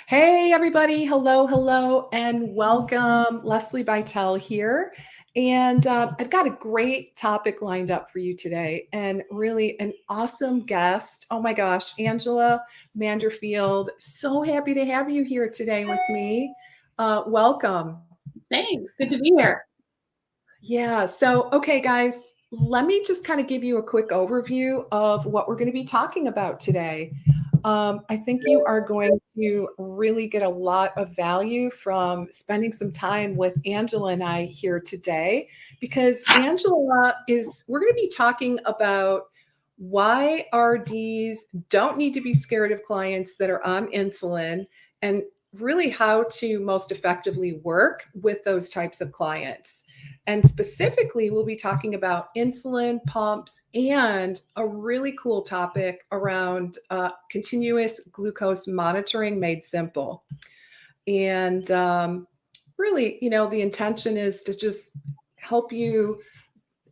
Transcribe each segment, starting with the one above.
Hey, everybody. Hello, hello, and welcome. Lesli Bitel here. And I've got a great topic lined up for you today and really an awesome guest. Oh my gosh, Angela Manderfeld. So happy to have you here today with me. Welcome. Thanks. Good to be here. Yeah. So, okay, guys, let me just kind of give you a quick overview of what we're going to be talking about today. I think you are going to really get a lot of value from spending some time with Angela and I here today because we're going to be talking about why RDs don't need to be scared of clients that are on insulin and really how to most effectively work with those types of clients. And specifically, we'll be talking about insulin pumps and a really cool topic around continuous glucose monitoring made simple. And really, the intention is to just help you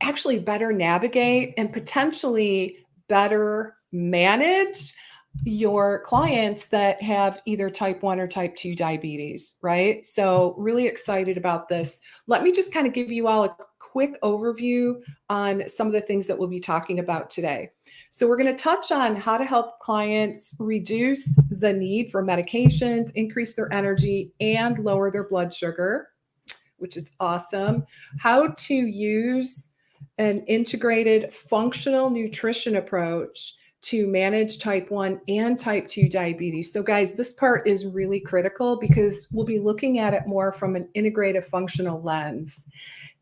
actually better navigate and potentially better manage your clients that have either type 1 or type 2 diabetes, right? So, really excited about this. Let me just kind of give you all a quick overview on some of the things that we'll be talking about today. So, we're going to touch on how to help clients reduce the need for medications, increase their energy, and lower their blood sugar, which is awesome. How to use an integrated functional nutrition approach to manage type 1 and type 2 diabetes. So, guys, this part is really critical because we'll be looking at it more from an integrative functional lens.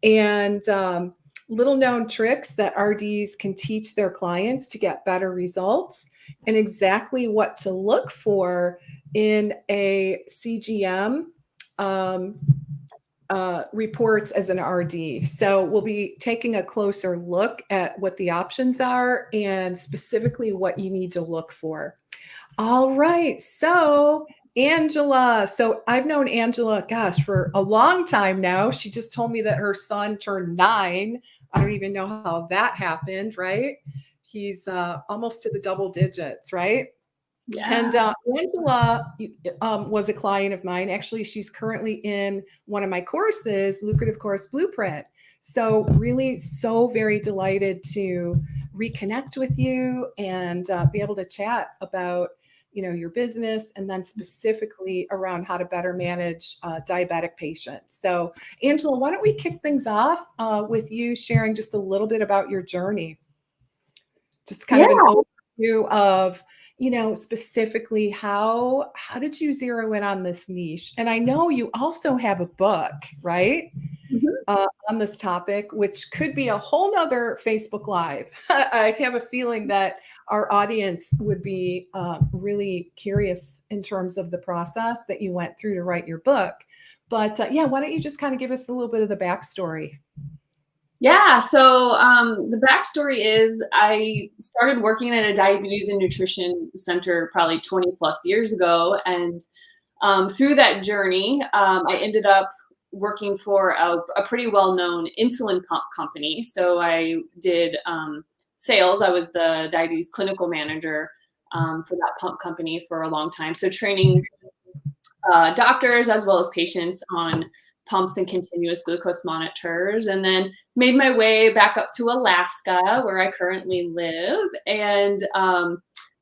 And little known tricks that RDs can teach their clients to get better results and exactly what to look for in a CGM reports as an RD. So we'll be taking a closer look at what the options are and specifically what you need to look for. All right. So Angela. So I've known Angela, gosh, for a long time now. She just told me that her son turned 9. I don't even know how that happened, right? He's almost to the double digits, right? Yeah. And Angela was a client of mine. Actually, she's currently in one of my courses, Lucrative Course Blueprint. So, really, so very delighted to reconnect with you and be able to chat about your business and then specifically around how to better manage diabetic patients. So, Angela, why don't we kick things off with you sharing just a little bit about your journey? Just kind of an overview of specifically how did you zero in on this niche? And I know you also have a book, right? Mm-hmm. On this topic, which could be a whole nother Facebook Live. I have a feeling that our audience would be really curious in terms of the process that you went through to write your book. But yeah, why don't you just kind of give us a little bit of the backstory? Yeah. So the backstory is I started working at a diabetes and nutrition center probably 20 plus years ago. And through that journey, I ended up working for a pretty well-known insulin pump company. So I did sales. I was the diabetes clinical manager for that pump company for a long time. So training doctors as well as patients on pumps and continuous glucose monitors, and then made my way back up to Alaska, where I currently live, and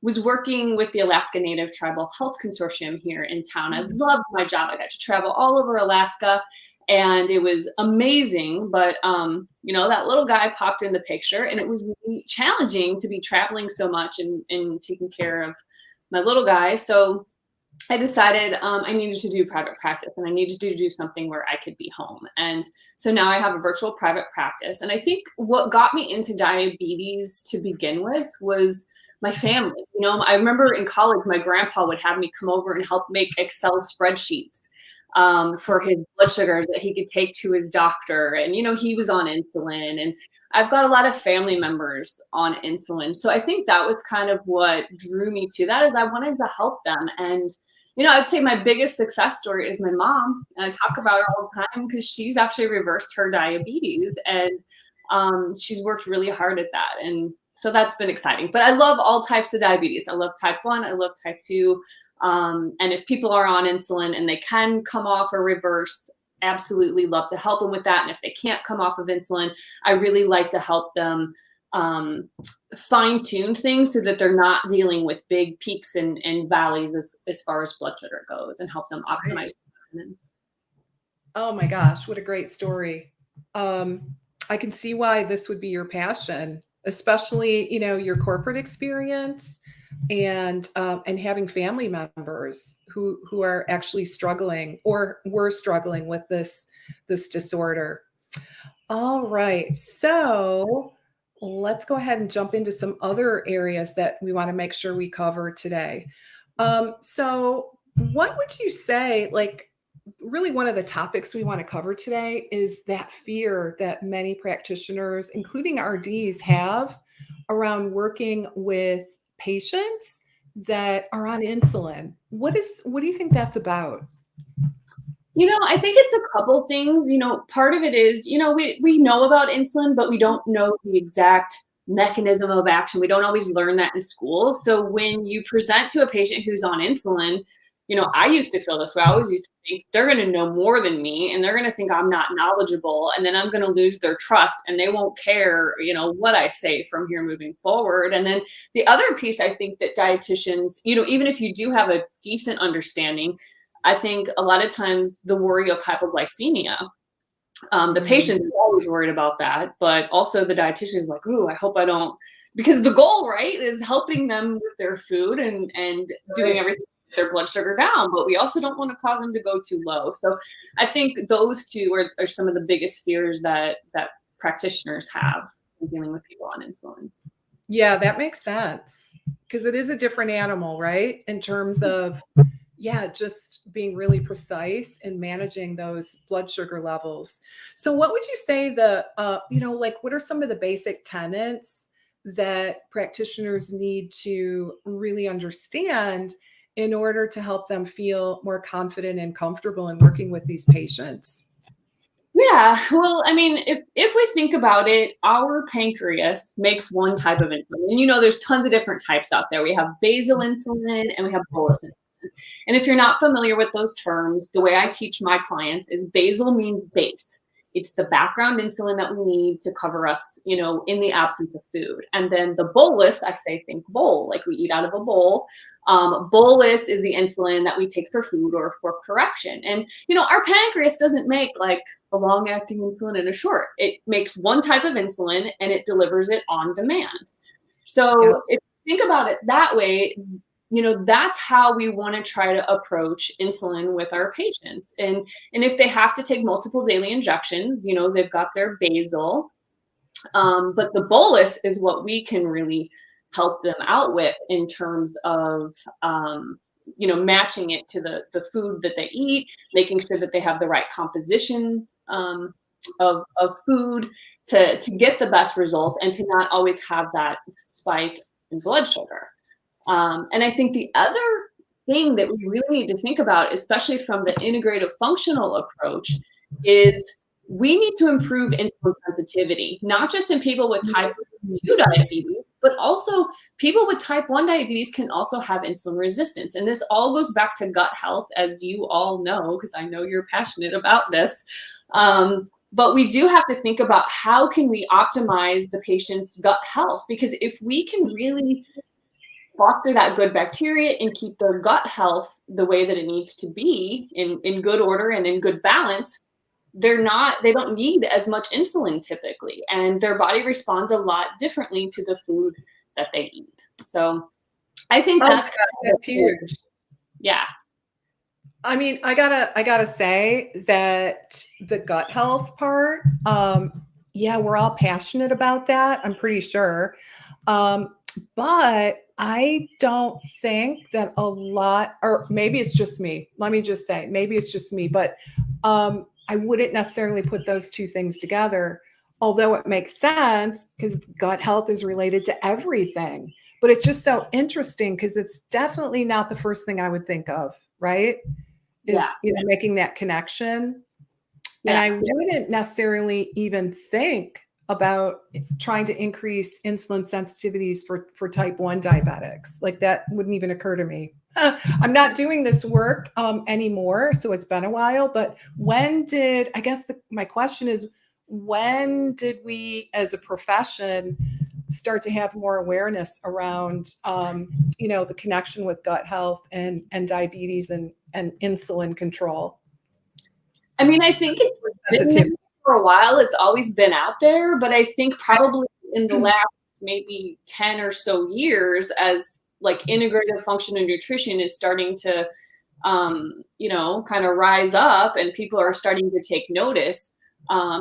was working with the Alaska Native Tribal Health Consortium here in town. I loved my job. I got to travel all over Alaska, and it was amazing. But that little guy popped in the picture, and it was really challenging to be traveling so much and taking care of my little guy. So I decided I needed to do private practice and I needed to do something where I could be home. And so now I have a virtual private practice. And I think what got me into diabetes to begin with was my family. I remember in college, my grandpa would have me come over and help make Excel spreadsheets for his blood sugars that he could take to his doctor. And, he was on insulin. And I've got a lot of family members on insulin. So I think that was kind of what drew me to that, is I wanted to help them. And I'd say my biggest success story is my mom. And I talk about her all the time because she's actually reversed her diabetes, and she's worked really hard at that. And so that's been exciting. But I love all types of diabetes. I love type 1. I love type 2. And if people are on insulin and they can come off or reverse, absolutely love to help them with that. And if they can't come off of insulin, I really like to help them fine tune things so that they're not dealing with big peaks and valleys as far as blood sugar goes, and help them optimize maintenance. Oh my gosh, what a great story. I can see why this would be your passion, especially, you know, your corporate experience and having family members who are actually struggling or were struggling with this disorder. All right. So let's go ahead and jump into some other areas that we want to make sure we cover today. So what would you say, like, really one of the topics we want to cover today is that fear that many practitioners, including RDs, have around working with patients that are on insulin. What do you think that's about? You know, I think it's a couple things. You know, part of it is, you know, we know about insulin, but we don't know the exact mechanism of action. We don't always learn that in school. So when you present to a patient who's on insulin, you know, I used to feel this way. I always used to think they're going to know more than me, and they're going to think I'm not knowledgeable, and then I'm going to lose their trust, and they won't care, you know, what I say from here moving forward. And then the other piece, I think that dietitians, you know, even if you do have a decent understanding, I think a lot of times the worry of hypoglycemia, the patient is always worried about that, but also the dietitian is like, ooh, I hope I don't, because the goal, right, is helping them with their food and doing everything to get their blood sugar down, but we also don't want to cause them to go too low. So I think those two are some of the biggest fears that practitioners have in dealing with people on insulin. Yeah, that makes sense because it is a different animal, right? In terms of, yeah, just being really precise in managing those blood sugar levels. So what would you say you know, like, what are some of the basic tenets that practitioners need to really understand in order to help them feel more confident and comfortable in working with these patients? Yeah, well, I mean, if we think about it, our pancreas makes one type of insulin. And you know, there's tons of different types out there. We have basal insulin and we have bolus insulin. And if you're not familiar with those terms, the way I teach my clients is basal means base. It's the background insulin that we need to cover us, you know, in the absence of food. And then the bolus, I say think bowl, like we eat out of a bowl. Bolus is the insulin that we take for food or for correction. And, you know, our pancreas doesn't make like a long-acting insulin and a short. It makes one type of insulin and it delivers it on demand. So if you think about it that way, you know, that's how we want to try to approach insulin with our patients. And if they have to take multiple daily injections, you know, they've got their basal, but the bolus is what we can really help them out with in terms of, you know, matching it to the food that they eat, making sure that they have the right composition of food to get the best results and to not always have that spike in blood sugar. And I think the other thing that we really need to think about, especially from the integrative functional approach, is we need to improve insulin sensitivity, not just in people with type 2 diabetes, but also people with type 1 diabetes can also have insulin resistance. And this all goes back to gut health, as you all know, because I know you're passionate about this. But we do have to think about how can we optimize the patient's gut health, because if we can really foster that good bacteria and keep their gut health the way that it needs to be in good order and in good balance, they don't need as much insulin typically, and their body responds a lot differently to the food that they eat. So I think that's huge. Yeah. I mean, I gotta say that the gut health part, yeah, we're all passionate about that, I'm pretty sure. But I don't think that a lot, or maybe it's just me. Let me just say, maybe it's just me, but I wouldn't necessarily put those two things together, although it makes sense because gut health is related to everything. But it's just so interesting because it's definitely not the first thing I would think of, right? Is, you know, making that connection. And I wouldn't necessarily even think about trying to increase insulin sensitivities for type 1 diabetics. Like that wouldn't even occur to me. I'm not doing this work anymore, so it's been a while. But I guess my question is, when did we as a profession start to have more awareness around, the connection with gut health and diabetes and insulin control? I mean, I think it's been there for a while. It's always been out there, but I think probably in the last maybe 10 or so years, as like integrative functional nutrition is starting to, kind of rise up and people are starting to take notice.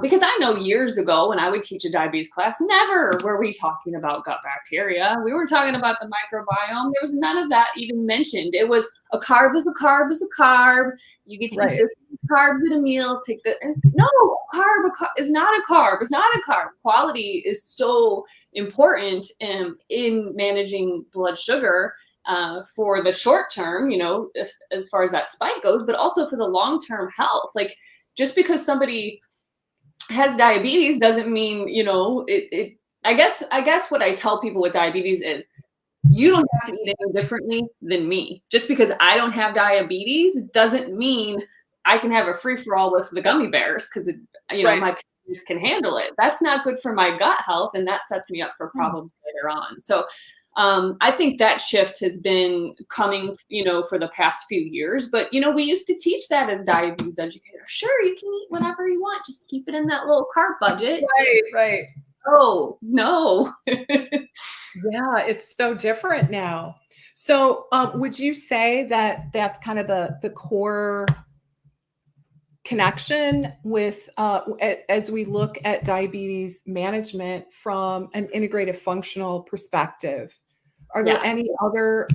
Because I know years ago when I would teach a diabetes class, never were we talking about gut bacteria. We were talking about the microbiome. There was none of that even mentioned. It was a carb is a carb is a carb. You get to eat this carbs at a meal. No, a carb is not a carb. It's not a carb. Quality is so important in managing blood sugar for the short term, as far as that spike goes, but also for the long-term health. Like just because somebody has diabetes doesn't mean, I guess what I tell people with diabetes is you don't have to eat any differently than me. Just because I don't have diabetes doesn't mean I can have a free-for-all with the gummy bears because, my pancreas can handle it. That's not good for my gut health, and that sets me up for problems later on. So I think that shift has been coming, for the past few years. But, we used to teach that as diabetes educators. Sure, you can eat whatever you want. Just keep it in that little carb budget. Right. Oh, no. Yeah, it's so different now. So would you say that that's kind of the core connection with as we look at diabetes management from an integrative functional perspective? Are there any other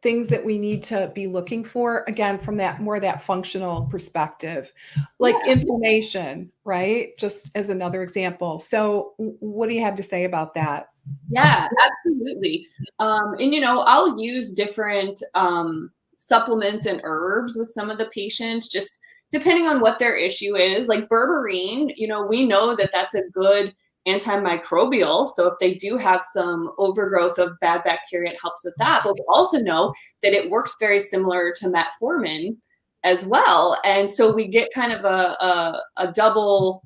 things that we need to be looking for, again, from that functional perspective, like inflammation, right? Just as another example. So what do you have to say about that? Yeah, absolutely. And I'll use different supplements and herbs with some of the patients, just depending on what their issue is. Like berberine, we know that that's a good antimicrobial. So if they do have some overgrowth of bad bacteria, it helps with that. But we also know that it works very similar to metformin as well. And so we get kind of a double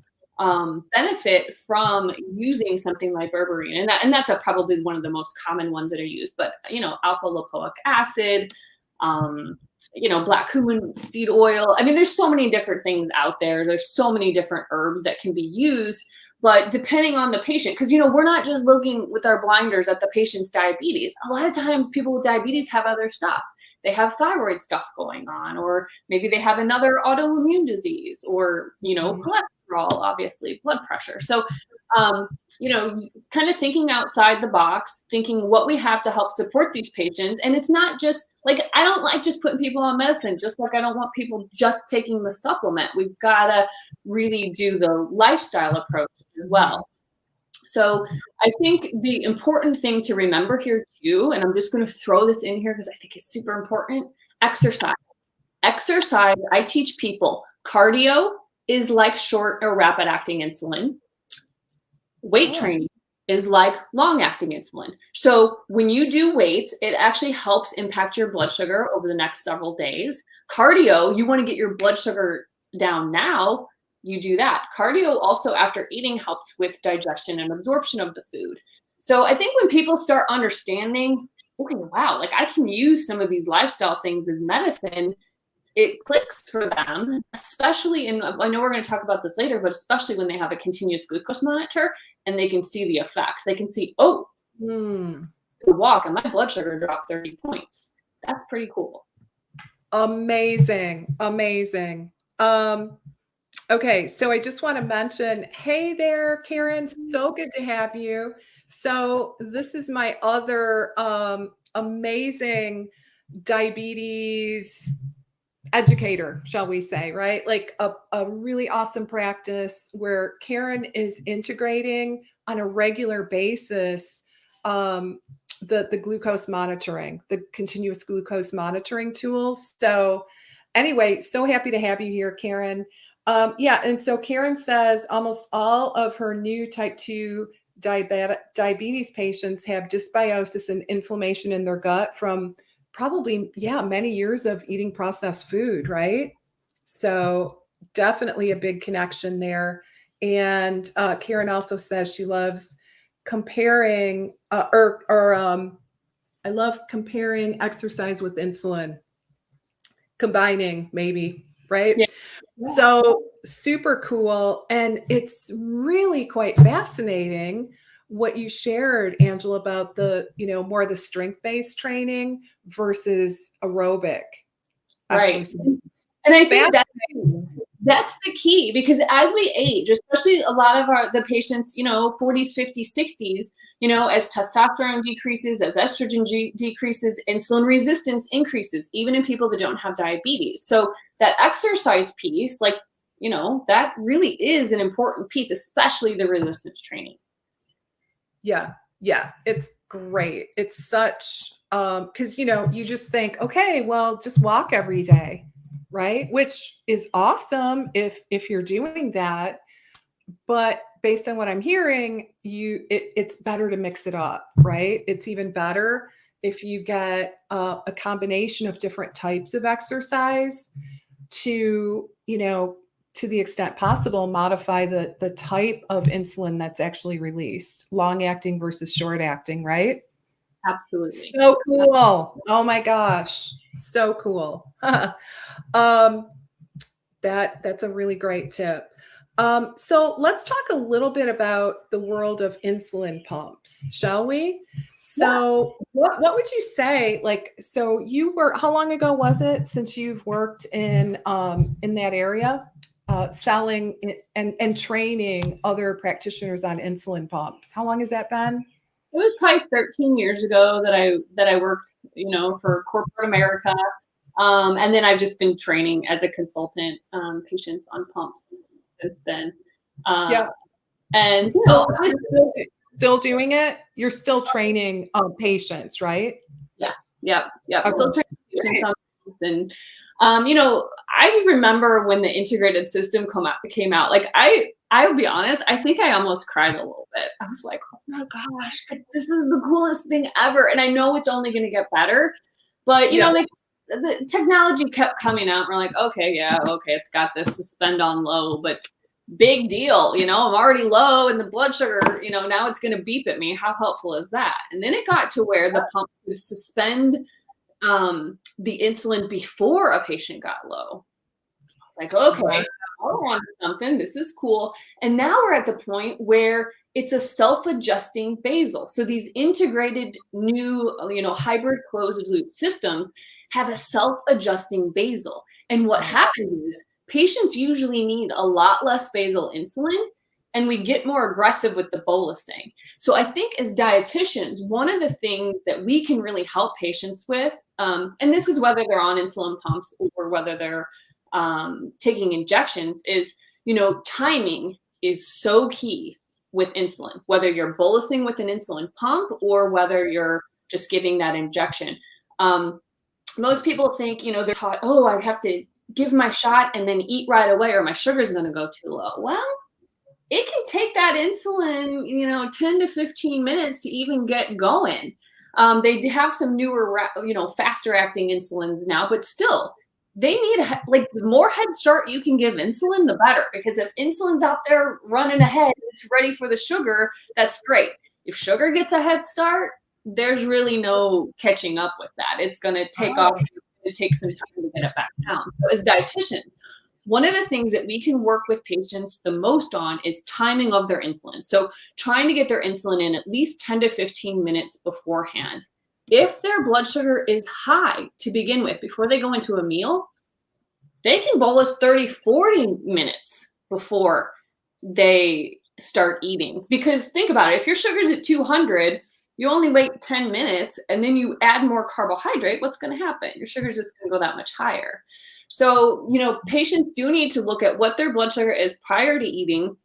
benefit from using something like berberine. And that's probably one of the most common ones that are used. But, alpha lipoic acid, black cumin seed oil. I mean, there's so many different things out there. There's so many different herbs that can be used. But depending on the patient, because, we're not just looking with our blinders at the patient's diabetes. A lot of times people with diabetes have other stuff. They have thyroid stuff going on, or maybe they have another autoimmune disease, or, cholesterol, obviously, blood pressure. So, kind of thinking outside the box, thinking what we have to help support these patients. And it's not just like, I don't like just putting people on medicine, just like I don't want people just taking the supplement. We've got to really do the lifestyle approach as well. So I think the important thing to remember here too, and I'm just going to throw this in here because I think it's super important, exercise. Exercise, I teach people, cardio is like short or rapid acting insulin. Weight training is like long acting insulin. So when you do weights, it actually helps impact your blood sugar over the next several days. Cardio, you want to get your blood sugar down now, you do that. Cardio also after eating helps with digestion and absorption of the food. So I think when people start understanding, okay, wow, like I can use some of these lifestyle things as medicine, it clicks for them, especially I know we're going to talk about this later, but especially when they have a continuous glucose monitor and they can see the effects. They can see, walk and my blood sugar dropped 30 points. That's pretty cool. Amazing. Okay, so I just want to mention, hey there, Karen, so good to have you. So this is my other amazing diabetes educator, shall we say, right? Like a really awesome practice where Karen is integrating on a regular basis the glucose monitoring, the continuous glucose monitoring tools. So anyway, so happy to have you here, Karen. Yeah, and so Karen says almost all of her new type 2 diabetes patients have dysbiosis and inflammation in their gut from probably, yeah, many years of eating processed food, right? So definitely a big connection there. And Karen also says she loves comparing, I love comparing exercise with insulin, combining maybe, right? Yeah. So super cool. And it's really quite fascinating what you shared, Angela, about the, more the strength-based training versus aerobic Right. exercise. And I think Fascinating. that's the key, because as we age, especially a lot of the patients, 40s, 50s, 60s, as testosterone decreases, as estrogen decreases, insulin resistance increases, even in people that don't have diabetes. So that exercise piece, like, that really is an important piece, especially the resistance training. Yeah. Yeah. It's great. It's such, because, you just think, okay, well, just walk every day, right? Which is awesome if you're doing that. But based on what I'm hearing, it's better to mix it up, right? It's even better if you get a combination of different types of exercise to, to the extent possible, modify the type of insulin that's actually released, long acting versus short acting, right? Absolutely. So cool. Oh my gosh. So cool. That's a really great tip. So let's talk a little bit about the world of insulin pumps, shall we? So what would you say? Like, so how long ago was it since you've worked in that area, selling and training other practitioners on insulin pumps? How long has that been? It was probably 13 years ago that I worked, for corporate America. And then I've just been training as a consultant, patients on pumps since then. Yeah. And, Still doing it? You're still training patients, right? yeah. Okay. Still training patients on pumps. And, I remember when the integrated system came out, like I'll be honest, I think I almost cried a little bit. I was like, oh my gosh, like, this is the coolest thing ever. And I know it's only going to get better, but like, the technology kept coming out. And we're like, okay, it's got this suspend on low, but big deal. I'm already low and the blood sugar, now it's going to beep at me. How helpful is that? And then it got to where the pump would suspend the insulin before a patient got low. I was like, okay, I want something. This is cool. And now we're at the point where it's a self-adjusting basal. So these integrated new, hybrid closed loop systems have a self-adjusting basal. And what happens is patients usually need a lot less basal insulin, and we get more aggressive with the bolusing. So I think as dietitians, one of the things that we can really help patients with, and this is whether they're on insulin pumps or whether they're taking injections, is, timing is so key with insulin, whether you're bolusing with an insulin pump or whether you're just giving that injection. Most people think, they're taught, oh, I have to give my shot and then eat right away or my sugar's going to go too low. Well, it can take that insulin, 10 to 15 minutes to even get going. They have some newer, faster acting insulins now, but still, they need, like, the more head start you can give insulin, the better. Because if insulin's out there running ahead, it's ready for the sugar, that's great. If sugar gets a head start, there's really no catching up with that. It's going to take off. It's going to take some time to get it back down. So as dietitians, one of the things that we can work with patients the most on is timing of their insulin. So trying to get their insulin in at least 10 to 15 minutes beforehand. If their blood sugar is high to begin with, before they go into a meal, they can bolus 30, 40 minutes before they start eating. Because think about it, if your sugar's at 200, you only wait 10 minutes and then you add more carbohydrate, what's going to happen? Your sugar's just going to go that much higher. So, patients do need to look at what their blood sugar is prior to eating,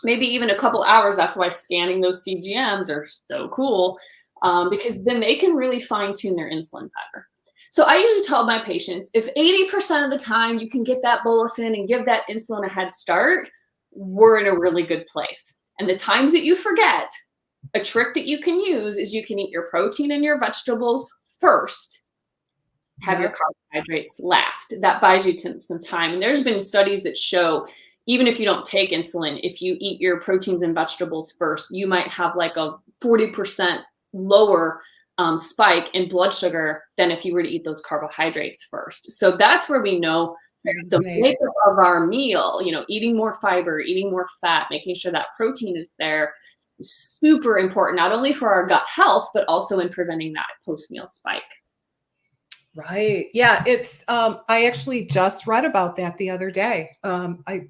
maybe even a couple hours. That's why scanning those CGMs are so cool, because then they can really fine tune their insulin better. So I usually tell my patients, if 80% of the time you can get that bolus in and give that insulin a head start, we're in a really good place. And the times that you forget, a trick that you can use is you can eat your protein and your vegetables first, have your carbohydrates last. That buys you some time. And there's been studies that show, even if you don't take insulin, if you eat your proteins and vegetables first, you might have like a 40% lower spike in blood sugar than if you were to eat those carbohydrates first. So that's where we know the makeup of our meal, eating more fiber, eating more fat, making sure that protein is there, is super important, not only for our gut health, but also in preventing that post-meal spike. Right. Yeah. It's, I actually just read about that the other day. A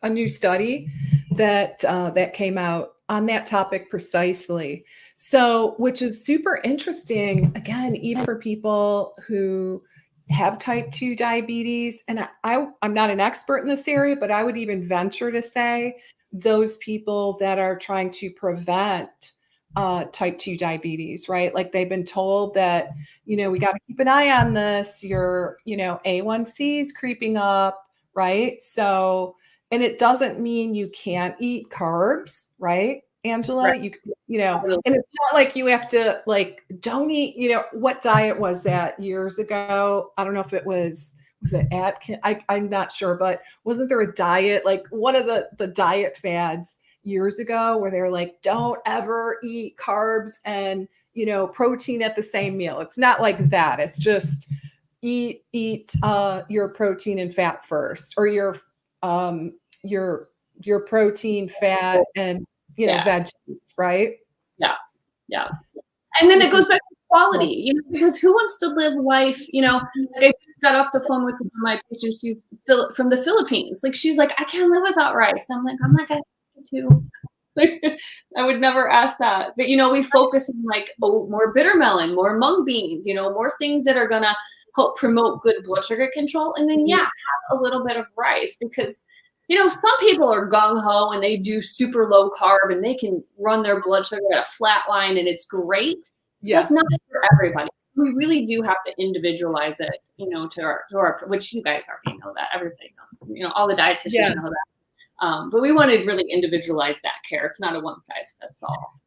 new study that came out on that topic precisely. So, which is super interesting, again, even for people who have type 2 diabetes. And I'm not an expert in this area, but I would even venture to say those people that are trying to prevent type 2 diabetes, right? Like they've been told that, we got to keep an eye on this. Your, A1C is creeping up, right? So, and it doesn't mean you can't eat carbs, right, Angela? Right. And it's not like you have to don't eat, what diet was that years ago? I don't know if it was it Atkins? I'm not sure, but wasn't there a diet, like one of the diet fads years ago where they're like, don't ever eat carbs and, protein at the same meal? It's not like that. It's just eat your protein and fat first, or your protein, fat, and veggies, right? Yeah. And then it goes back to quality, because who wants to live life, I just got off the phone with my patient. She's from the Philippines. Like, she's like, I can't live without rice. I'm like, I'm not gonna ask you to. I would never ask that. But we focus on more bitter melon, more mung beans, more things that are gonna help promote good blood sugar control. And then have a little bit of rice, because some people are gung-ho and they do super low carb and they can run their blood sugar at a flat line and it's great. Yeah. That's not for everybody. We really do have to individualize it, to our, which you guys already know that. Everybody knows, all the dietitians know that. But we want to really individualize that care. It's not a one size fits all.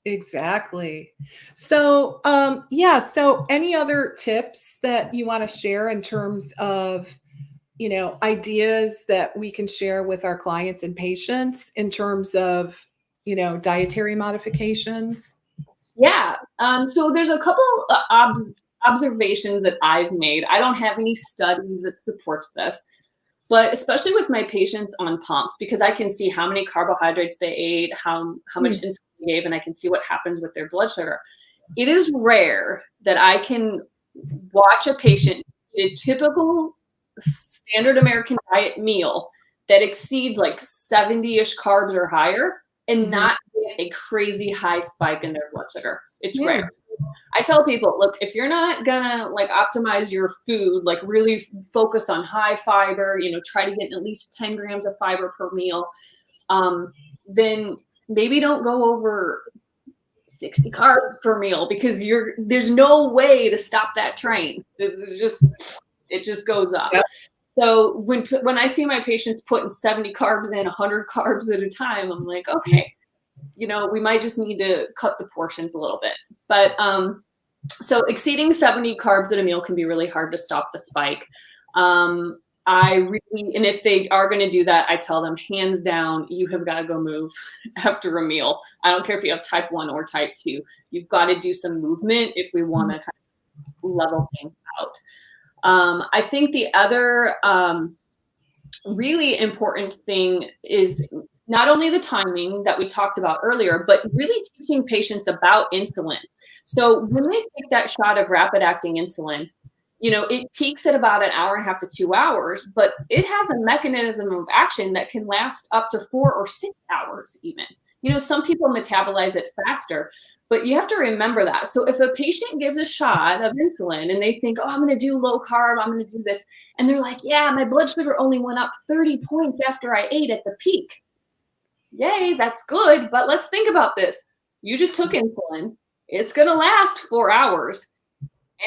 Exactly. So, so any other tips that you want to share in terms of ideas that we can share with our clients and patients in terms of, dietary modifications? Yeah. So there's a couple observations that I've made. I don't have any study that supports this, but especially with my patients on pumps, because I can see how many carbohydrates they ate, how much insulin they gave, and I can see what happens with their blood sugar. It is rare that I can watch a patient eat a typical standard American diet meal that exceeds 70-ish carbs or higher and not get a crazy high spike in their blood sugar. It's rare. I tell people, look, if you're not gonna optimize your food, really focus on high fiber, try to get at least 10 grams of fiber per meal, then maybe don't go over 60 carbs per meal, because there's no way to stop that train. It just goes up. Yep. So when I see my patients putting 70 carbs in, 100 carbs at a time, I'm like, okay, we might just need to cut the portions a little bit. But so exceeding 70 carbs at a meal can be really hard to stop the spike. And if they are going to do that, I tell them, hands down, you have got to go move after a meal. I don't care if you have type 1 or type 2. You've got to do some movement if we want to kind of level things out. I think the other really important thing is not only the timing that we talked about earlier, but really teaching patients about insulin. So when they take that shot of rapid acting insulin, it peaks at about an hour and a half to 2 hours, but it has a mechanism of action that can last up to 4 or 6 hours even. Some people metabolize it faster, but you have to remember that. So if a patient gives a shot of insulin and they think, oh, I'm going to do low carb, I'm going to do this, and they're like, yeah, my blood sugar only went up 30 points after I ate at the peak. Yay, that's good. But let's think about this. You just took insulin. It's going to last 4 hours.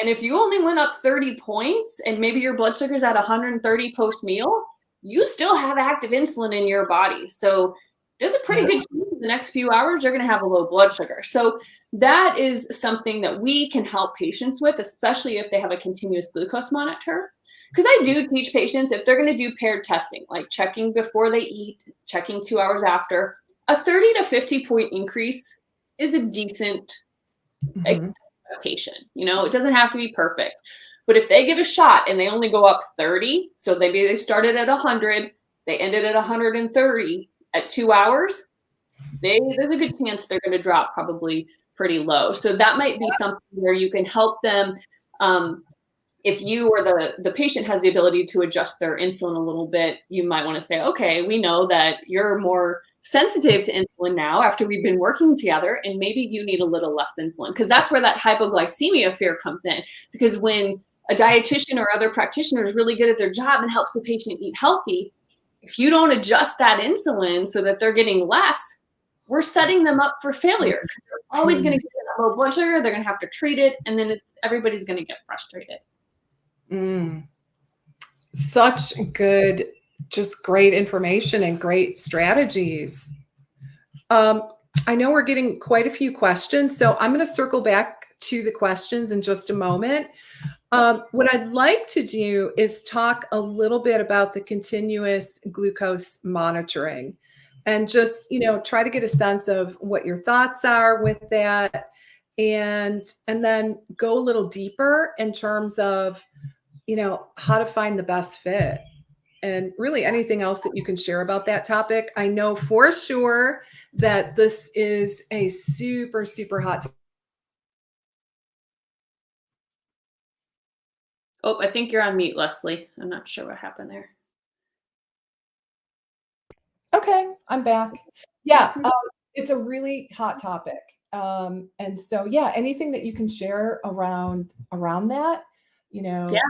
And if you only went up 30 points and maybe your blood sugar's at 130 post-meal, you still have active insulin in your body. So there's a pretty good chance in the next few hours you're going to have a low blood sugar. So that is something that we can help patients with, especially if they have a continuous glucose monitor. Because I do teach patients, if they're going to do paired testing, like checking before they eat, checking 2 hours after, a 30 to 50 point increase is a decent expectation. You know, it doesn't have to be perfect. But if they give a shot and they only go up 30, so maybe they started at 100, they ended at 130 at 2 hours, there's a good chance they're going to drop probably pretty low. So that might be something where you can help them. If you or the patient has the ability to adjust their insulin a little bit, you might want to say, okay, we know that you're more sensitive to insulin now after we've been working together, and maybe you need a little less insulin, because that's where that hypoglycemia fear comes in. Because when a dietitian or other practitioner is really good at their job and helps the patient eat healthy, if you don't adjust that insulin so that they're getting less, we're setting them up for failure. They're always going to get a low blood sugar, they're going to have to treat it, and then everybody's going to get frustrated. Such good, just great information and great strategies. I know we're getting quite a few questions, so I'm going to circle back to the questions in just a moment. What I'd like to do is talk a little bit about the continuous glucose monitoring and just, try to get a sense of what your thoughts are with that, and then go a little deeper in terms of how to find the best fit, and really anything else that you can share about that topic. I know for sure that this is a super, super hot topic. Oh, I think you're on mute, Leslie. I'm not sure what happened there. Okay, I'm back. Yeah, it's a really hot topic. And so, yeah, anything that you can share around that,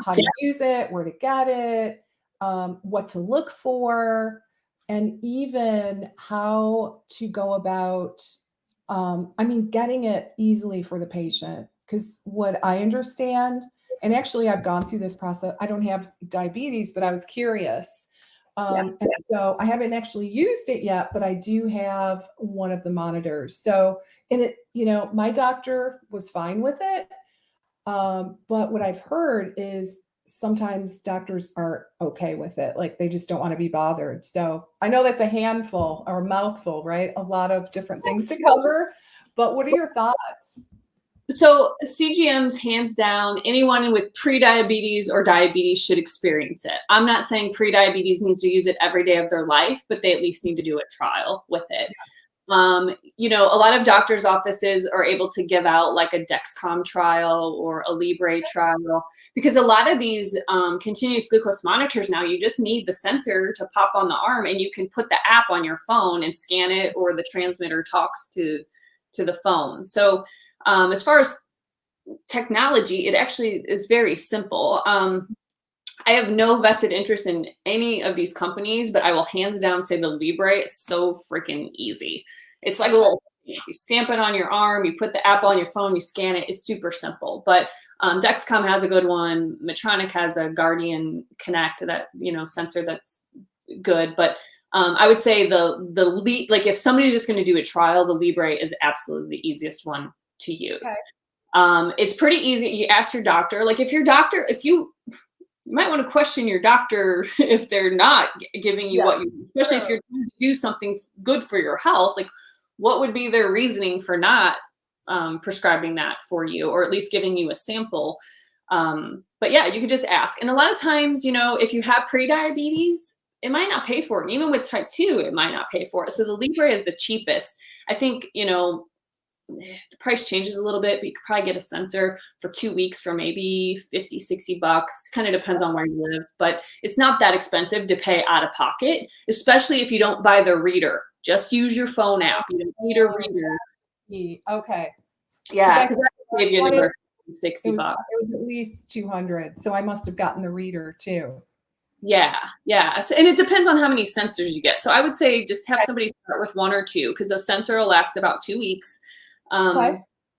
how to use it, where to get it, what to look for, and even how to go about, getting it easily for the patient. Because what I understand, and actually I've gone through this process, I don't have diabetes, but I was curious. And so I haven't actually used it yet, but I do have one of the monitors. So, and it, my doctor was fine with it. But what I've heard is sometimes doctors aren't okay with it. Like they just don't want to be bothered. So I know that's a handful or a mouthful, right? A lot of different things to cover, but what are your thoughts? So CGMs, hands down, anyone with pre-diabetes or diabetes should experience it. I'm not saying pre-diabetes needs to use it every day of their life, but they at least need to do a trial with it. A lot of doctors' offices are able to give out like a Dexcom trial or a Libre trial, because a lot of these continuous glucose monitors now, you just need the sensor to pop on the arm and you can put the app on your phone and scan it, or the transmitter talks to the phone. So as far as technology, it actually is very simple. I have no vested interest in any of these companies, but I will hands down say the Libre is so freaking easy. It's like a little stamp. You stamp it on your arm, you put the app on your phone, you scan it. It's super simple. But Dexcom has a good one. Medtronic has a Guardian Connect, that sensor that's good. But I would say like if somebody's just going to do a trial, the Libre is absolutely the easiest one to use. Okay. It's pretty easy. You ask your doctor. Like if you might want to question your doctor if they're not giving you what you, especially if you're trying to do something good for your health, like what would be their reasoning for not prescribing that for you, or at least giving you a sample. But yeah, you could just ask. And a lot of times, if you have pre-diabetes, it might not pay for it. And even with type 2, it might not pay for it. So the Libre is the cheapest. I think, the price changes a little bit, but you could probably get a sensor for 2 weeks for maybe $50, $60. Kind of depends on where you live, but it's not that expensive to pay out of pocket, especially if you don't buy the reader. Just use your phone app. You don't need a reader. Okay. Yeah, because that would save you anywhere from $60. It was at least 200. So I must have gotten the reader too. Yeah. So, and it depends on how many sensors you get. So I would say just have somebody start with 1 or 2, because a sensor will last about 2 weeks.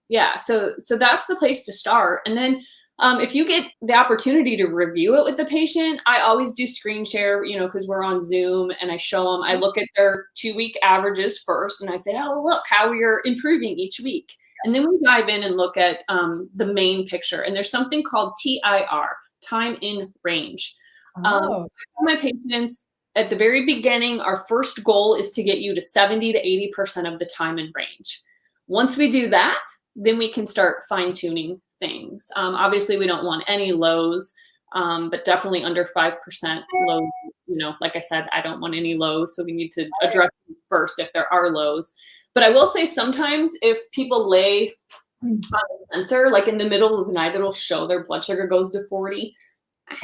Yeah, so that's the place to start. And then If you get the opportunity to review it with the patient, I always do screen share, because we're on Zoom, and I show them, I look at their 2-week averages first, and I say, oh, look how you're improving each week. And then we dive in and look at the main picture. And there's something called TIR, time in range. Oh. My patients, at the very beginning, our first goal is to get you to 70 to 80% of the time in range. Once we do that, then we can start fine-tuning things. Obviously, we don't want any lows, but definitely under 5% lows. Like I said, I don't want any lows, so we need to address them first if there are lows. But I will say sometimes if people lay on the sensor, like in the middle of the night, it'll show their blood sugar goes to 40.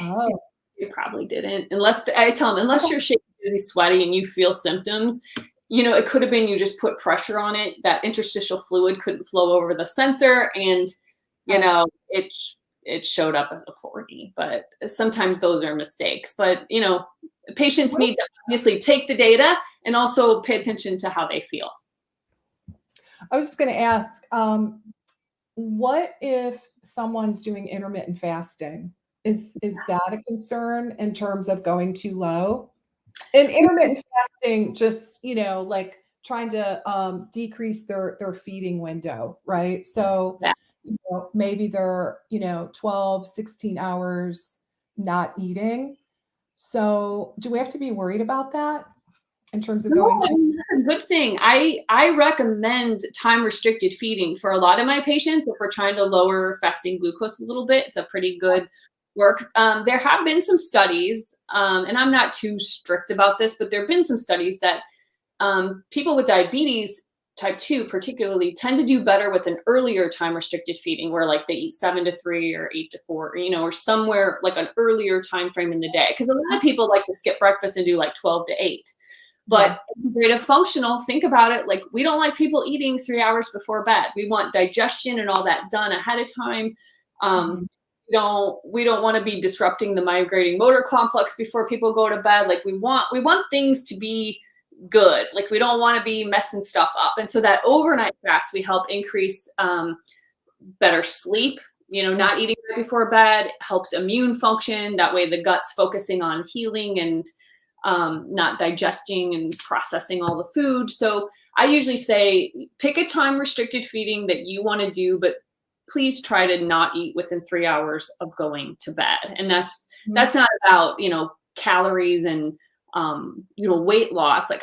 Oh. You probably didn't. I tell them, unless you're shaky, dizzy, sweaty, and you feel symptoms, it could have been you just put pressure on it. That interstitial fluid couldn't flow over the sensor, and it showed up as a 40. But sometimes those are mistakes. But patients need to obviously take the data and also pay attention to how they feel. I was just going to ask, what if someone's doing intermittent fasting? Is that a concern in terms of going too low? And intermittent fasting, just, like trying to decrease their feeding window, right? So maybe they're, 12, 16 hours not eating. So do we have to be worried about that in terms of going to? That's a good thing. I recommend time restricted feeding for a lot of my patients if we're trying to lower fasting glucose a little bit. It's a pretty good work. There have been some studies, and I'm not too strict about this, but there have been some studies that people with diabetes type 2 particularly tend to do better with an earlier time restricted feeding, where like they eat 7 to 3 or 8 to 4, or somewhere like an earlier time frame in the day. Because a lot of people like to skip breakfast and do like 12 to 8. But integrative functional, think about it, like we don't like people eating 3 hours before bed. We want digestion and all that done ahead of time. We don't want to be disrupting the migrating motor complex before people go to bed. Like we want things to be good. Like we don't want to be messing stuff up. And so that overnight fast, we help increase better sleep. Not eating right before bed helps immune function. That way the gut's focusing on healing and not digesting and processing all the food. So I usually say pick a time restricted feeding that you want to do, but please try to not eat within 3 hours of going to bed. And that's not about, calories and, weight loss. Like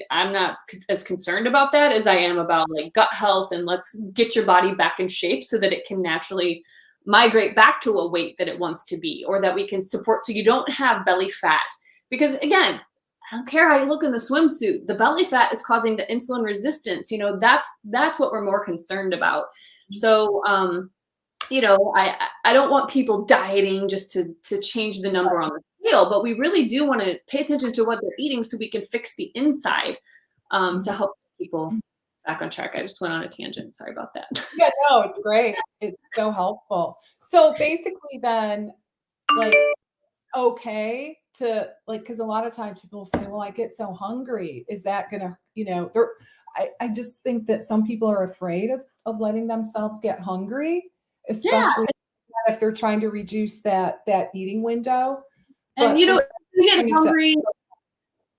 I'm not as concerned about that as I am about like gut health, and let's get your body back in shape so that it can naturally migrate back to a weight that it wants to be, or that we can support so you don't have belly fat. Because again, I don't care how you look in the swimsuit, the belly fat is causing the insulin resistance. That's what we're more concerned about. So, I don't want people dieting just to change the number on the scale, but we really do want to pay attention to what they're eating so we can fix the inside to help people back on track. I just went on a tangent. Sorry about that. Yeah, no, it's great. It's so helpful. So basically then, like, okay to like, because a lot of times people say, well, I get so hungry. Is that gonna, I just think that some people are afraid of letting themselves get hungry, especially if they're trying to reduce that eating window. And if you get hungry,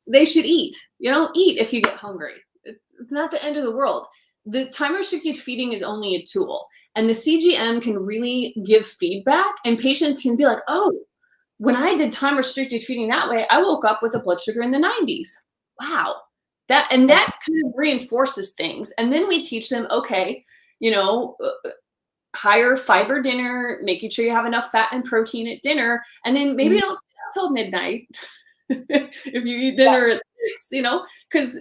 they should eat. Eat if you get hungry. It's not the end of the world. The time restricted feeding is only a tool, and the CGM can really give feedback, and patients can be like, oh, when I did time restricted feeding that way, I woke up with a blood sugar in the 90s. Wow. That kind of reinforces things. And then we teach them, okay, higher fiber dinner, making sure you have enough fat and protein at dinner. And then maybe don't stay up till midnight if you eat dinner at 6, because,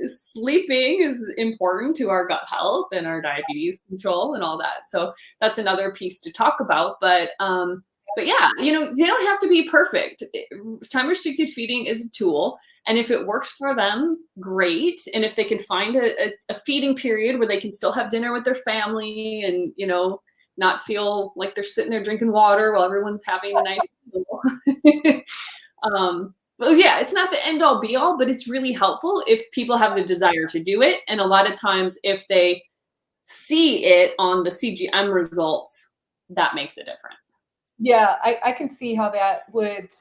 sleeping is important to our gut health and our diabetes control and all that. So that's another piece to talk about. But yeah, they don't have to be perfect. Time restricted feeding is a tool. And if it works for them, great. And if they can find a feeding period where they can still have dinner with their family and, not feel like they're sitting there drinking water while everyone's having a nice meal. But yeah, it's not the end all be all, but it's really helpful if people have the desire to do it. And a lot of times if they see it on the CGM results, that makes a difference. Yeah, I can see how that would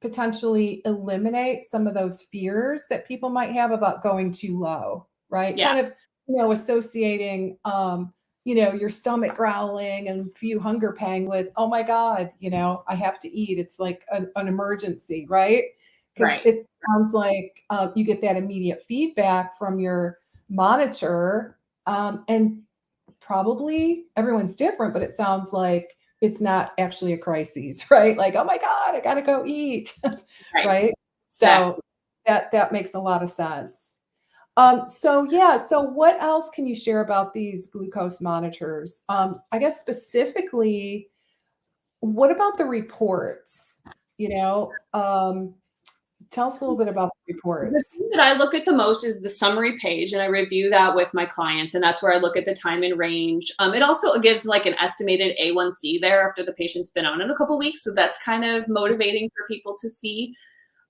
potentially eliminate some of those fears that people might have about going too low, right? Yeah, Kind of, associating, your stomach growling and few hunger pang with, oh my God, I have to eat. It's like an emergency, right? Because right. it sounds like you get that immediate feedback from your monitor. And probably everyone's different, but it sounds like it's not actually a crisis, right? Like, oh my God, I gotta go eat. Right. Right? So Exactly. that makes a lot of sense. So yeah, so what else can you share about these glucose monitors? I guess specifically, what about the reports? You know, tell us a little bit about the The reports. thing that I look at the most is the summary page, and I review that with my clients, and that's where I look at the time and range. It also gives like an estimated A1C there after the patient's been on it a couple weeks, so that's kind of motivating for people to see.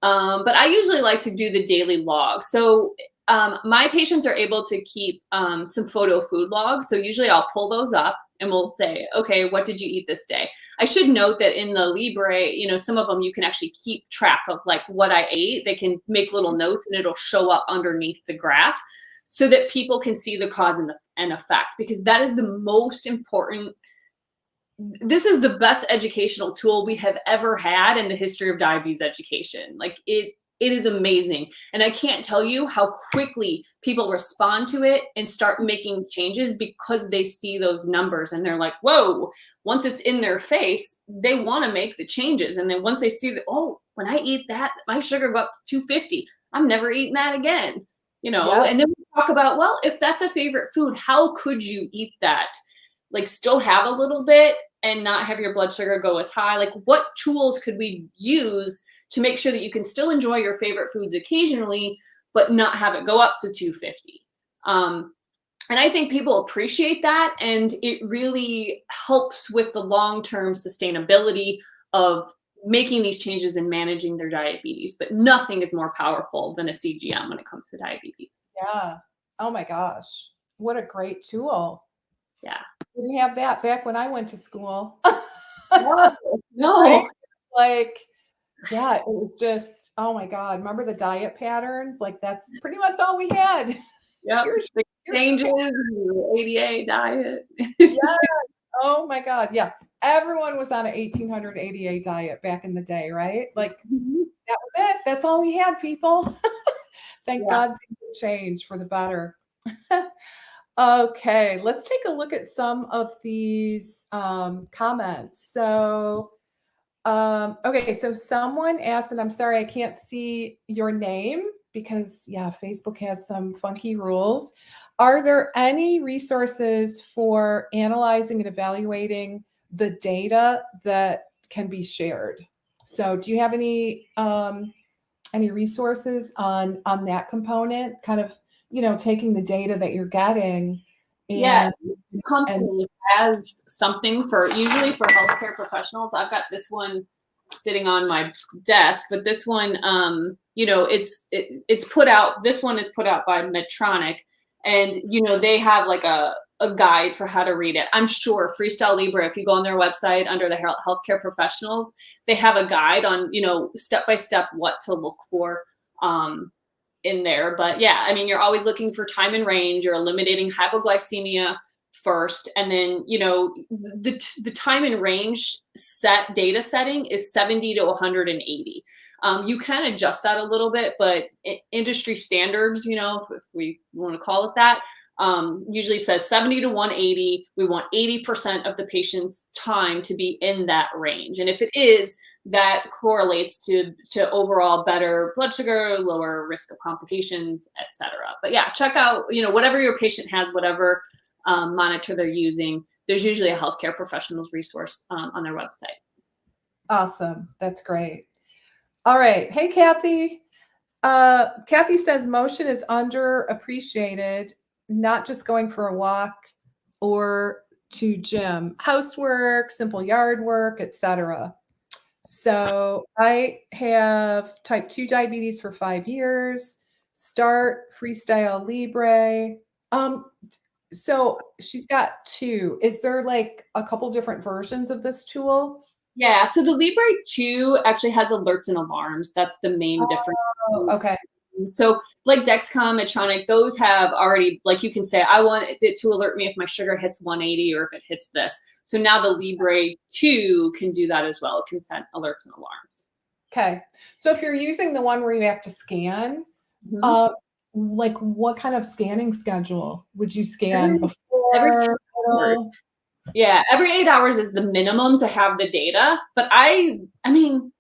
But I usually like to do the daily log. So my patients are able to keep some photo food logs. So usually I'll pull those up and we'll say, okay, what did you eat this day? I should note that in the Libre, some of them you can actually keep track of like what I ate. They can make little notes and it'll show up underneath the graph so that people can see the cause and effect, because that is the most important. This is the best educational tool we have ever had in the history of diabetes education. Like it is amazing. And I can't tell you how quickly people respond to it and start making changes because they see those numbers and they're like, whoa, once it's in their face, they want to make the changes. And then once they see that, oh, when I eat that, my sugar go up to 250. I'm never eating that again. Yeah. And then we talk about, well, if that's a favorite food, how could you eat that? Like still have a little bit and not have your blood sugar go as high? Like what tools could we use to make sure that you can still enjoy your favorite foods occasionally, but not have it go up to 250? And I think people appreciate that. And it really helps with the long-term sustainability of making these changes and managing their diabetes. But nothing is more powerful than a CGM when it comes to diabetes. Yeah. Oh my gosh. What a great tool. Yeah. Didn't have that back when I went to school. No, Right? no. Like, yeah, it was just, oh my God. Remember the diet patterns? Like that's pretty much all we had. Yep. Here's The here's changes, the ADA diet. yes. Oh my God. Yeah. Everyone was on an 1800 ADA diet back in the day, right? Like Mhm. that was it. That's all we had, people. Thank Yeah. God things have changed for the better. Okay, let's take a look at some of these comments. So, okay, so someone asked, and I'm sorry I can't see your name because, yeah, Facebook has some funky rules. Are there any resources for analyzing and evaluating the data that can be shared? So, do you have any resources on that component? Kind of, taking the data that you're getting Yeah. and and Company has something for usually for healthcare professionals. I've got this one sitting on my desk, but this one, it's put out. This one is put out by Medtronic, and they have like a guide for how to read it. I'm sure Freestyle Libre, if you go on their website under the healthcare professionals, they have a guide on step by step what to look for. In there. But yeah, I mean, you're always looking for time and range. You're eliminating hypoglycemia first, and then the time and range data setting is 70 to 180. You can adjust that a little bit, but industry standards, if we want to call it that, usually says 70 to 180. We want 80% of the patient's time to be in that range, and if it is, that correlates to overall better blood sugar, lower risk of complications, etc. But yeah, check out whatever your patient has, whatever monitor they're using. There's usually a healthcare professionals resource on their website. awesome. That's great. All right. Hey, Kathy. Kathy says motion is underappreciated, not just going for a walk or to gym, housework, simple yard work, etc. So I have type 2 diabetes for 5 years, start Freestyle Libre. So she's got 2. Is there like a couple different versions of this tool? Yeah, so the Libre 2 actually has alerts and alarms. That's the main difference. Oh, okay. So like Dexcom, Medtronic, those have already, like you can say, I want it to alert me if my sugar hits 180 or if it hits this. So now the Libre 2 can do that as well. It can send alerts and alarms. Okay. So if you're using the one where you have to scan, Mhm. like what kind of scanning schedule? Would you scan Every before, 8 hours. middle? Yeah, every 8 hours is the minimum to have the data. But I mean,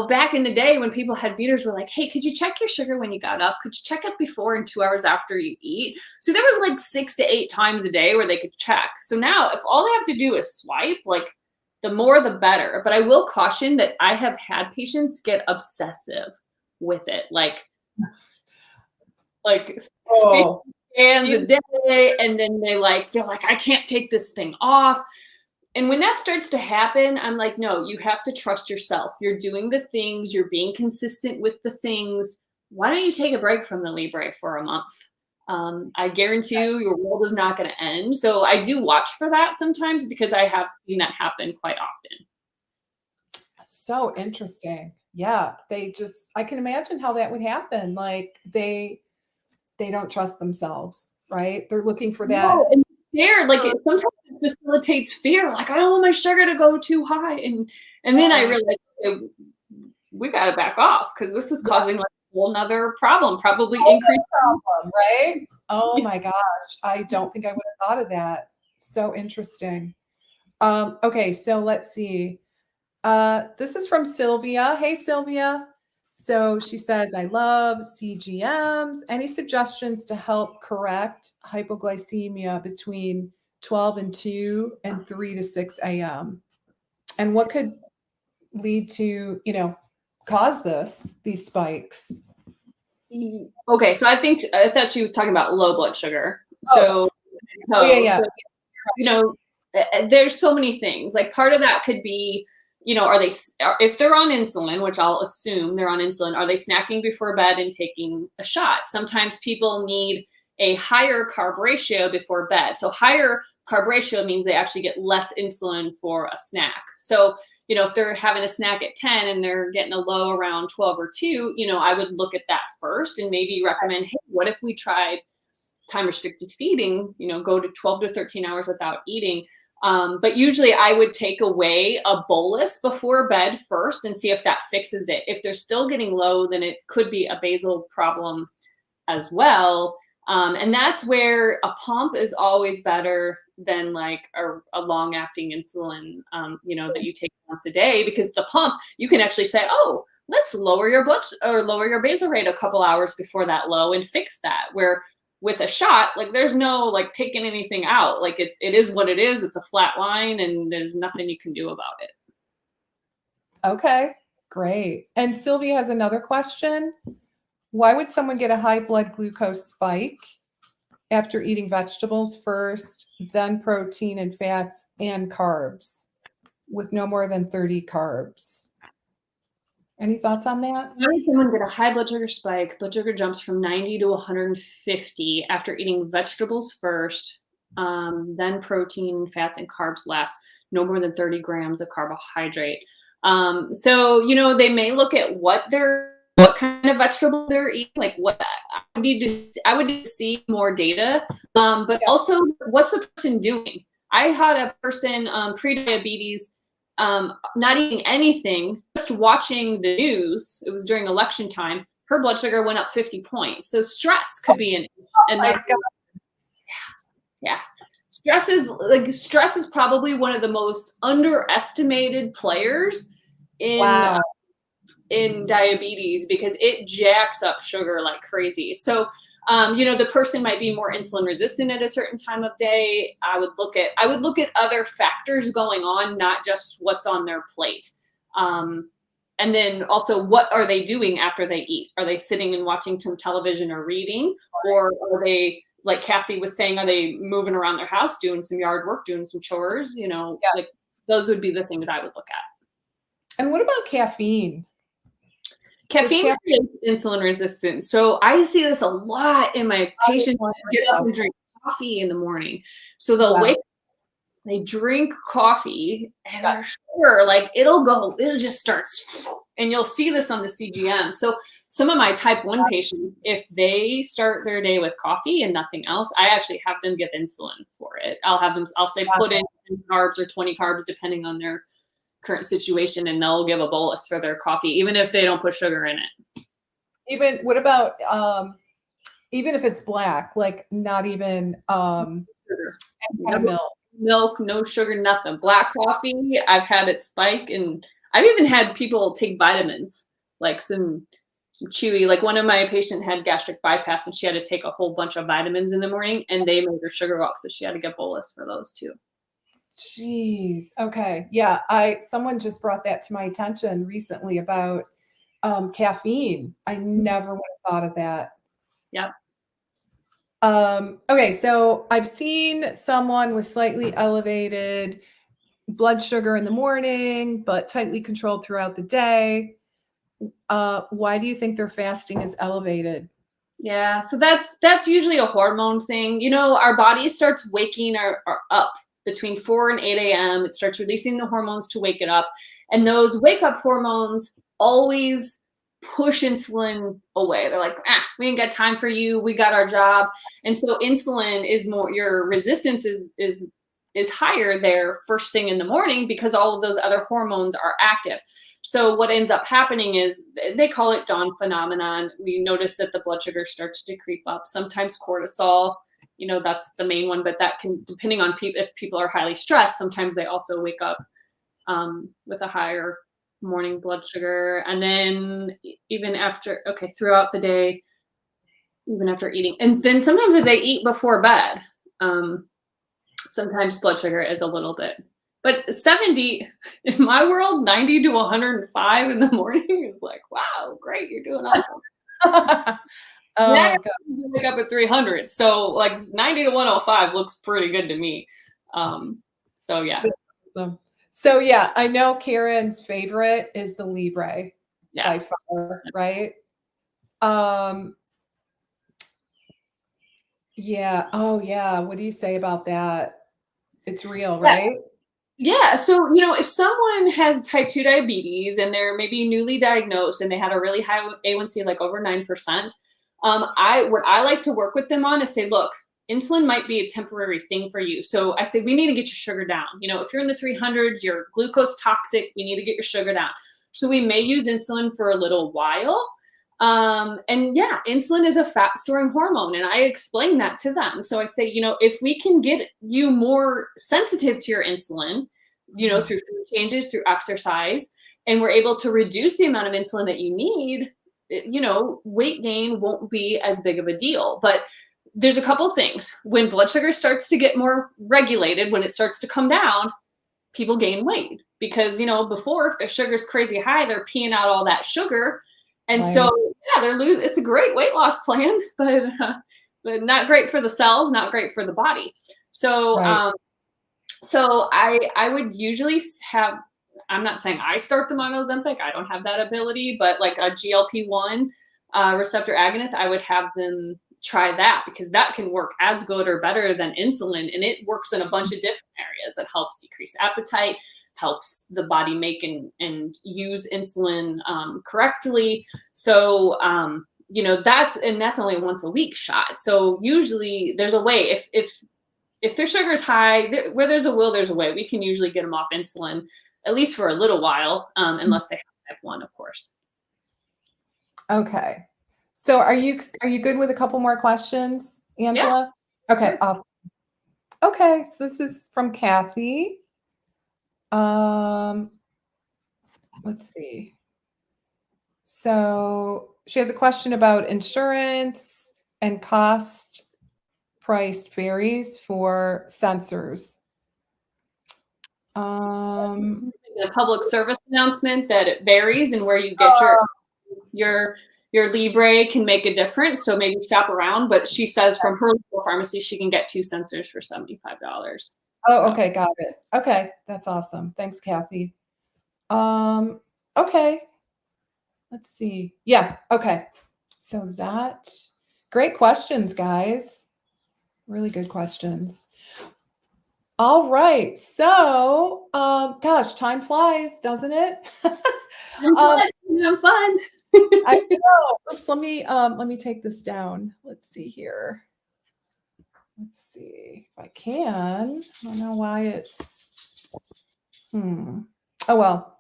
back in the day when people had beaters were like, hey, could you check your sugar when you got up? Could you check it before and 2 hours after you eat? So there was like 6 to 8 times a day where they could check. So now if all they have to do is swipe, like the more the better. But I will caution that I have had patients get obsessive with it. Like Oh, scans you a day, and then they like feel like I can't take this thing off. And when that starts to happen, I'm like, no, you have to trust yourself. You're doing the things, you're being consistent with the things. Why don't you take a break from the Libre for a month? I guarantee you, your world is not going to end. So I do watch for that sometimes because I have seen that happen quite often. so interesting. Yeah, I can imagine how that would happen. Like they don't trust themselves, right? They're looking for No, that. and fear, like it sometimes it facilitates fear. Like I don't want my sugar to go too high, and then I Yeah, realized okay, we got to back off because this is yeah, causing like a whole nother problem, probably whole increase. problem, right? Oh my gosh, I don't think I would have thought of that. So interesting. Okay, so let's see. This is from Sylvia. Hey, Sylvia. So she says, I love CGMs. Any suggestions to help correct hypoglycemia between 12 and 2 and 3 to 6 a.m.? And what could lead to, cause these spikes? Okay, so I thought she was talking about low blood sugar. Oh, So, oh yeah, so yeah. you know, there's so many things. Like part of that could be, if they're on insulin, which I'll assume they're on insulin, are they snacking before bed and taking a shot? Sometimes people need a higher carb ratio before bed. So higher carb ratio means they actually get less insulin for a snack. So, if they're having a snack at 10 and they're getting a low around 12 or 2, I would look at that first and maybe recommend, hey, what if we tried time restricted feeding, go to 12 to 13 hours without eating. But usually I would take away a bolus before bed first and see if that fixes it. If they're still getting low, then it could be a basal problem as well. And that's where a pump is always better than like a long acting insulin, that you take once a day, because the pump, you can actually say, oh, let's lower your lower your basal rate a couple hours before that low and fix that. Where with a shot, like there's no like taking anything out. Like it is what it is. It's a flat line and there's nothing you can do about it. Okay, great. And Sylvia has another question. Why would someone get a high blood glucose spike after eating vegetables first, then protein and fats and carbs with no more than 30 carbs? Any thoughts on that? Why would someone get a high blood sugar spike? Blood sugar jumps from 90 to 150 after eating vegetables first, then protein, fats, and carbs last. No more than 30 grams of carbohydrate. So they may look at what kind of vegetable they're eating, like what I would need to see more data. But Yeah. also, what's the person doing? I had a person pre-diabetes, not eating anything, just watching the news. It was during election time. Her blood sugar went up 50 points. So stress could be Oh my another. God. Yeah. Stress is probably one of the most underestimated players in Wow. in diabetes, because it jacks up sugar like crazy. So, the person might be more insulin resistant at a certain time of day. I would look at other factors going on, not just what's on their plate. And then also, what are they doing after they eat? Are they sitting and watching some television or reading? Or are they, like Kathy was saying, are they moving around their house, doing some yard work, doing some chores? Yeah. Like those would be the things I would look at. And what about caffeine? Caffeine creates insulin resistance. So I see this a lot in my patients that get up and drink coffee in the morning. So they'll wake up, they drink coffee, and their sugar, like it'll just starts, and you'll see this on the CGM. So some of my type 1 patients, if they start their day with coffee and nothing else, I actually have them give insulin for it. I'll say put in 10 carbs or 20 carbs, depending on their current situation, and they'll give a bolus for their coffee, even if they don't put sugar in it. Even, what about, even if it's black, like not even, Sugar. any kind of Milk, no sugar, nothing. Black coffee, I've had it spike, and I've even had people take vitamins, like some chewy, like one of my patient had gastric bypass and she had to take a whole bunch of vitamins in the morning, and they made her sugar go up, so she had to get bolus for those too. Jeez. Okay. Yeah. Someone just brought that to my attention recently about caffeine. I never would have thought of that. Yep. Okay. So I've seen someone with slightly elevated blood sugar in the morning, but tightly controlled throughout the day. Why do you think their fasting is elevated? Yeah, so that's usually a hormone thing. You know, our body starts waking our up between 4 and 8 a.m. It starts releasing the hormones to wake it up. And those wake up hormones always push insulin away. They're like, we ain't got time for you. We got our job. And so insulin is more, your resistance is higher there first thing in the morning because all of those other hormones are active. So what ends up happening is, they call it dawn phenomenon. We notice that the blood sugar starts to creep up. Sometimes cortisol, you know, that's the main one, but that can, depending on if people are highly stressed, sometimes they also wake up with a higher morning blood sugar. And then even after, throughout the day, even after eating, and then sometimes if they eat before bed, sometimes blood sugar is a little bit. But 70, in my world, 90 to 105 in the morning is like, wow, great, you're doing awesome. Yeah, you wake up at 300. So like 90 to 105 looks pretty good to me. So yeah. So yeah, I know Karen's favorite is the Libre by Yeah. far, right? Yeah. Oh yeah. What do you say about that? It's real, right? Yeah. So, you know, if someone has type 2 diabetes and they're maybe newly diagnosed and they had a really high A1C, like over 9%, what I like to work with them on is say, look, insulin might be a temporary thing for you. So I say, we need to get your sugar down. You know, if you're in the 300s, you're glucose toxic, we need to get your sugar down. So we may use insulin for a little while. And yeah, insulin is a fat storing hormone. And I explain that to them. So I say, you know, if we can get you more sensitive to your insulin, you know, through food changes, through exercise, and we're able to reduce the amount of insulin that you need, you know, weight gain won't be as big of a deal. But there's a couple things. When blood sugar starts to get more regulated, when it starts to come down, people gain weight because, you know, before, if their sugar's crazy high, they're peeing out all that sugar. And so, yeah, it's a great weight loss plan, but not great for the cells, not great for the body. So, so I would usually have, I'm not saying I start them on Ozempic, I don't have that ability, but like a GLP-1 receptor agonist, I would have them try that because that can work as good or better than insulin. And it works in a bunch of different areas. It helps decrease appetite, helps the body make and use insulin correctly. So, you know, that's only a once a week shot. So usually there's a way, if their sugar is high, where there's a will, there's a way. We can usually get them off insulin, at least for a little while, unless they have type 1, of course. Okay. So are you good with a couple more questions, Angela? Yeah. Okay, sure. Awesome. Okay, so this is from Kathy. Let's see. So she has a question about insurance and cost price varies for sensors. A public service announcement that it varies and where you get your Libre can make a difference. So maybe shop around, but she says from her local pharmacy, she can get 2 sensors for $75. Oh, okay. Got it. Okay. That's awesome. Thanks, Kathy. Okay. Let's see. Yeah. Okay. So great questions, guys. Really good questions. All right. So, gosh, time flies, doesn't it? um, Have fun. I know. Oops, let me take this down. Let's see here. Let's see if I can. I don't know why it's. Oh well,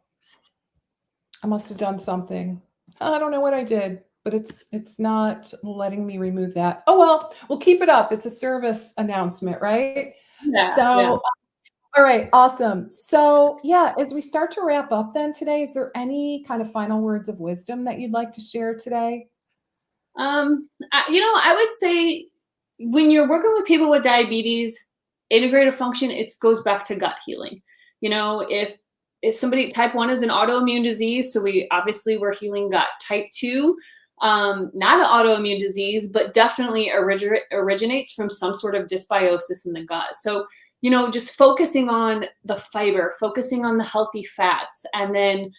I must have done something. I don't know what I did, but it's not letting me remove that. Oh well, we'll keep it up. It's a service announcement, right? Yeah, yeah. So, all right, awesome. So, yeah, as we start to wrap up then today, is there any kind of final words of wisdom that you'd like to share today? I would say when you're working with people with diabetes, integrative function, it goes back to gut healing. If somebody type 1 is an autoimmune disease, so we're healing gut. Type 2, not an autoimmune disease, but definitely originates from some sort of dysbiosis in the gut. So, just focusing on the fiber, focusing on the healthy fats, and then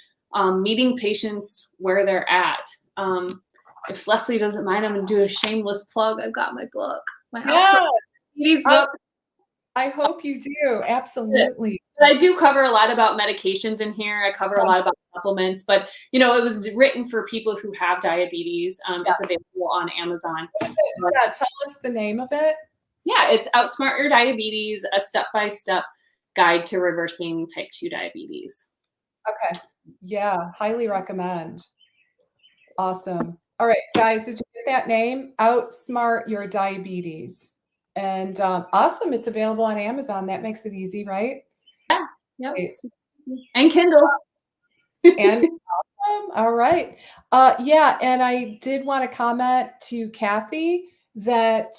meeting patients where they're at. If Leslie doesn't mind, I'm going to do a shameless plug. I've got my book, my Yeah, Outsmart Your Diabetes I, book. I hope you do. Absolutely. But I do cover a lot about medications in here. I cover a lot about supplements, but it was written for people who have diabetes. It's available on Amazon. Yeah, tell us the name of it. Yeah, it's Outsmart Your Diabetes, a step-by-step guide to reversing type 2 diabetes. Okay. Yeah, highly recommend. Awesome. All right, guys, did you get that name? Outsmart Your Diabetes. And awesome, it's available on Amazon. That makes it easy, right? Yep. Great. And Kindle. And awesome. All right. Yeah, and I did want to comment to Kathy that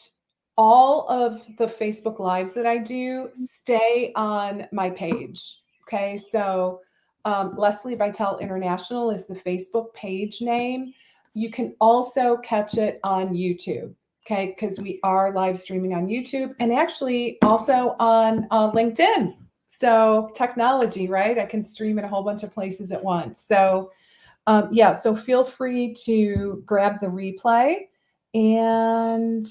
all of the Facebook Lives that I do stay on my page. Okay, so Lesli Bitel International is the Facebook page name. You can also catch it on YouTube. Okay, because we are live streaming on YouTube and actually also on LinkedIn. So technology, right? I can stream in a whole bunch of places at once. So yeah, so feel free to grab the replay. And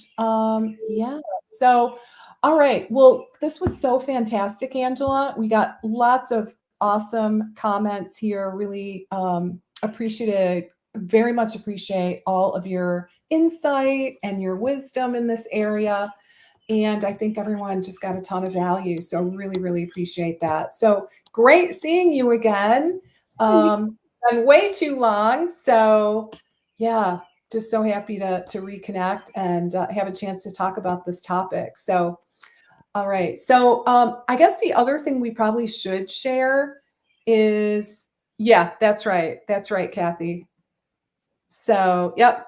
yeah, so all right. Well, this was so fantastic, Angela. We got lots of awesome comments here. Really very much appreciate all of your insight and your wisdom in this area. And I think everyone just got a ton of value. So really, really appreciate that. So great seeing you again. Been way too long. So yeah, just so happy to reconnect and have a chance to talk about this topic. So, all right. So I guess the other thing we probably should share is, yeah, that's right. That's right, Kathy. So, yep.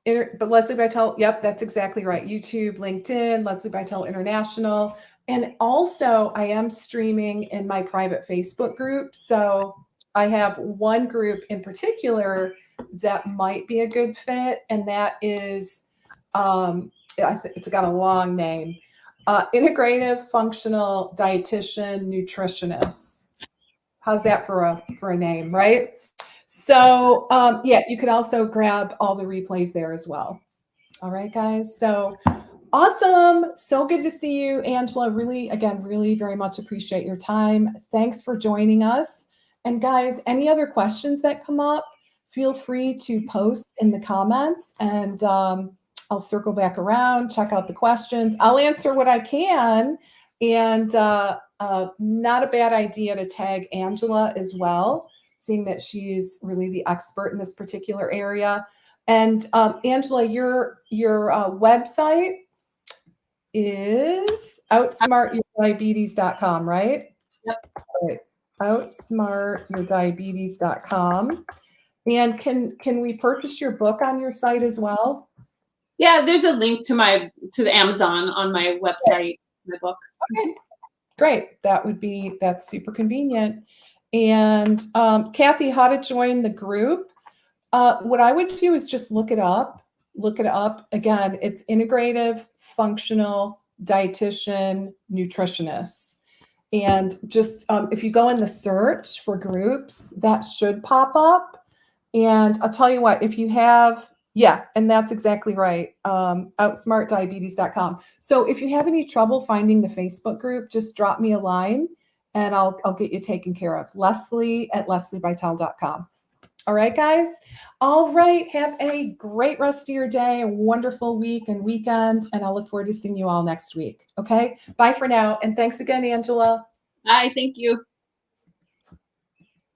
But Lesli Bitel, yep, that's exactly right. YouTube, LinkedIn, Lesli Bitel International. And also, I am streaming in my private Facebook group. So I have one group in particular that might be a good fit. And that is, it's got a long name, Integrative Functional Dietitian Nutritionist. How's that for a name, right? So yeah, you can also grab all the replays there as well. All right, guys. So awesome. So good to see you, Angela. Really, again, really very much appreciate your time. Thanks for joining us. And guys, any other questions that come up, feel free to post in the comments and I'll circle back around, check out the questions. I'll answer what I can. And not a bad idea to tag Angela as well, seeing that she's really the expert in this particular area. And Angela, your website is outsmartyourdiabetes.com, right? Yep. All right. Outsmartyourdiabetes.com. And can we purchase your book on your site as well? Yeah, there's a link to the Amazon on my website, my book. Okay. Great. That's super convenient. And Kathy, how to join the group? What I would do is just look it up. Look it up. Again, it's Integrative Functional Dietitian Nutritionist. And just if you go in the search for groups, that should pop up. And I'll tell you what, if you have Yeah, and that's exactly right. Outsmartdiabetes.com. So if you have any trouble finding the Facebook group, just drop me a line and I'll get you taken care of. Lesli at lesliebitel.com. All right, guys. All right. Have a great rest of your day, a wonderful week and weekend, and I'll look forward to seeing you all next week. Okay. Bye for now. And thanks again, Angela. Hi, thank you.